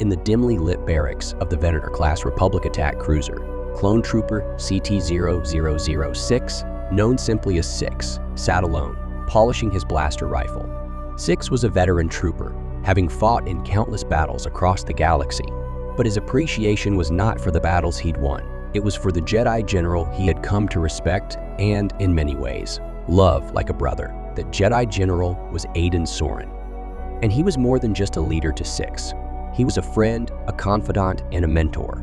In the dimly lit barracks of the Venator-class Republic attack cruiser, clone trooper CT-0006, known simply as Six, sat alone, polishing his blaster rifle. Six was a veteran trooper, having fought in countless battles across the galaxy. But his appreciation was not for the battles he'd won. It was for the Jedi general he had come to respect and, in many ways, love like a brother. That Jedi general was Aiden Soren. And he was more than just a leader to Six. He was a friend, a confidant, and a mentor.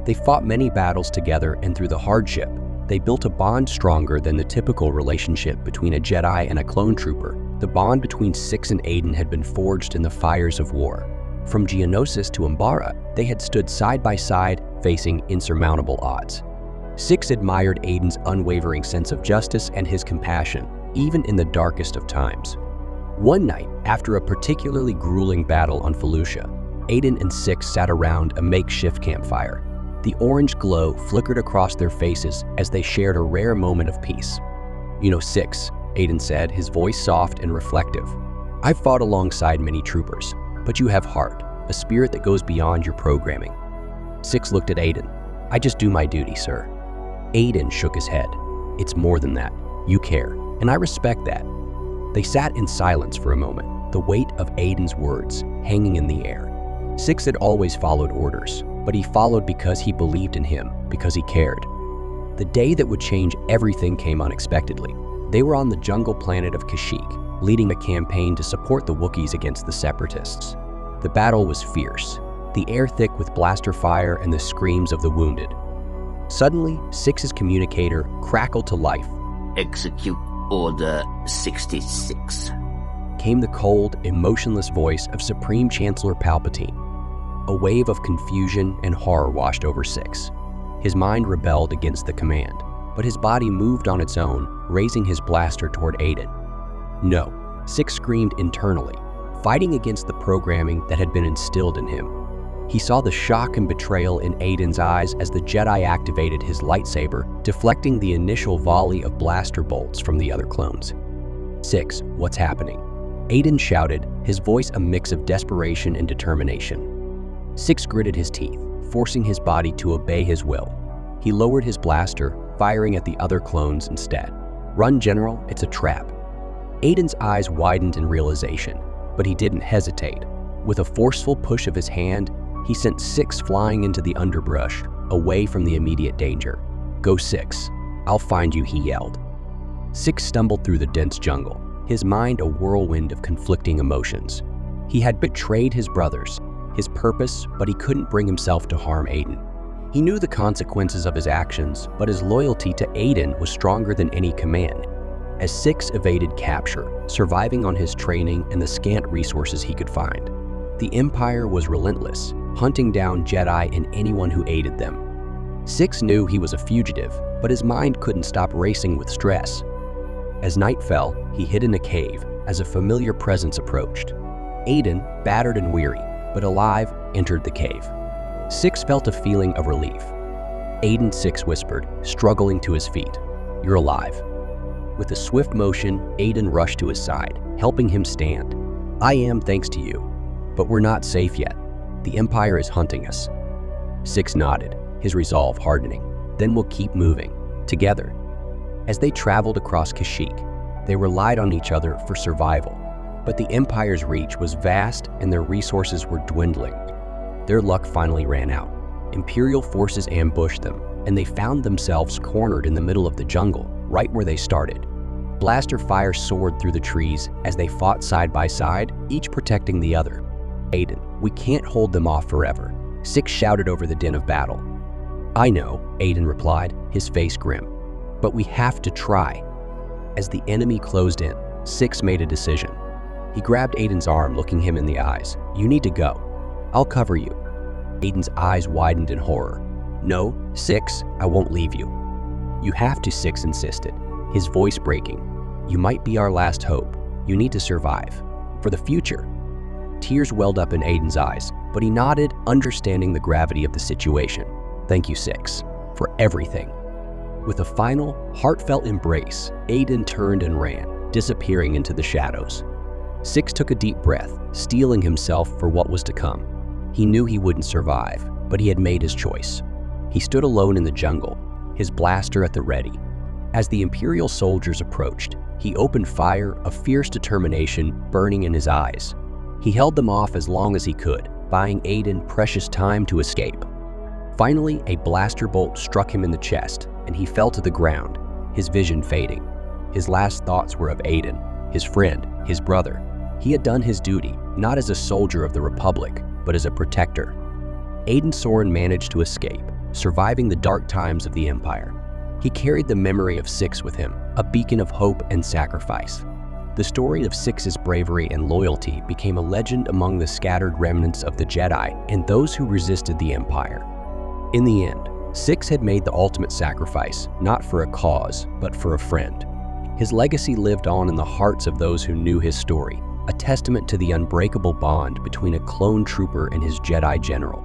They fought many battles together, and through the hardship, they built a bond stronger than the typical relationship between a Jedi and a clone trooper. The bond between Six and Aiden had been forged in the fires of war. From Geonosis to Umbara, they had stood side by side, facing insurmountable odds. Six admired Aiden's unwavering sense of justice and his compassion, even in the darkest of times. One night, after a particularly grueling battle on Felucia, Aiden and Six sat around a makeshift campfire. The orange glow flickered across their faces as they shared a rare moment of peace. "You know, Six," Aiden said, his voice soft and reflective. "I've fought alongside many troopers, but you have heart, a spirit that goes beyond your programming." Six looked at Aiden. "I just do my duty, sir." Aiden shook his head. "It's more than that. You care, and I respect that." They sat in silence for a moment, the weight of Aiden's words hanging in the air. Six had always followed orders, but he followed because he believed in him, because he cared. The day that would change everything came unexpectedly. They were on the jungle planet of Kashyyyk, leading a campaign to support the Wookiees against the Separatists. The battle was fierce, the air thick with blaster fire and the screams of the wounded. Suddenly, Six's communicator crackled to life. "Execute Order 66. Came the cold, emotionless voice of Supreme Chancellor Palpatine. A wave of confusion and horror washed over Six. His mind rebelled against the command, but his body moved on its own, raising his blaster toward Aiden. "No," Six screamed internally, fighting against the programming that had been instilled in him. He saw the shock and betrayal in Aiden's eyes as the Jedi activated his lightsaber, deflecting the initial volley of blaster bolts from the other clones. "Six, what's happening?" Aiden shouted, his voice a mix of desperation and determination. Six gritted his teeth, forcing his body to obey his will. He lowered his blaster, firing at the other clones instead. "Run, General, it's a trap." Aiden's eyes widened in realization, but he didn't hesitate. With a forceful push of his hand, he sent Six flying into the underbrush, away from the immediate danger. "Go, Six. I'll find you," he yelled. Six stumbled through the dense jungle, his mind a whirlwind of conflicting emotions. He had betrayed his brothers, his purpose, but he couldn't bring himself to harm Aiden. He knew the consequences of his actions, but his loyalty to Aiden was stronger than any command. As Six evaded capture, surviving on his training and the scant resources he could find, the Empire was relentless, hunting down Jedi and anyone who aided them. Six knew he was a fugitive, but his mind couldn't stop racing with stress. As night fell, he hid in a cave as a familiar presence approached. Aiden, battered and weary, but alive, entered the cave. Six felt a feeling of relief. "Aiden," Six whispered, struggling to his feet. "You're alive." With a swift motion, Aiden rushed to his side, helping him stand. "I am, thanks to you. But we're not safe yet. The Empire is hunting us." Six nodded, his resolve hardening. "Then we'll keep moving, together." As they traveled across Kashyyyk, they relied on each other for survival. But the Empire's reach was vast and their resources were dwindling. Their luck finally ran out. Imperial forces ambushed them, and they found themselves cornered in the middle of the jungle, right where they started. Blaster fire soared through the trees as they fought side by side, each protecting the other. "Aiden, we can't hold them off forever," Six shouted over the din of battle. "I know," Aiden replied, his face grim. "But we have to try." As the enemy closed in, Six made a decision. He grabbed Aiden's arm, looking him in the eyes. "You need to go. I'll cover you." Aiden's eyes widened in horror. "No, Six, I won't leave you." "You have to," Six insisted, his voice breaking. "You might be our last hope. You need to survive. For the future." Tears welled up in Aiden's eyes, but he nodded, understanding the gravity of the situation. "Thank you, Six, for everything." With a final, heartfelt embrace, Aiden turned and ran, disappearing into the shadows. Six took a deep breath, steeling himself for what was to come. He knew he wouldn't survive, but he had made his choice. He stood alone in the jungle, his blaster at the ready. As the Imperial soldiers approached, he opened fire, a fierce determination burning in his eyes. He held them off as long as he could, buying Aiden precious time to escape. Finally, a blaster bolt struck him in the chest, and he fell to the ground, his vision fading. His last thoughts were of Aiden, his friend, his brother. He had done his duty, not as a soldier of the Republic, but as a protector. Aiden Soren managed to escape, surviving the dark times of the Empire. He carried the memory of Six with him, a beacon of hope and sacrifice. The story of Six's bravery and loyalty became a legend among the scattered remnants of the Jedi and those who resisted the Empire. In the end, Six had made the ultimate sacrifice, not for a cause, but for a friend. His legacy lived on in the hearts of those who knew his story, a testament to the unbreakable bond between a clone trooper and his Jedi general.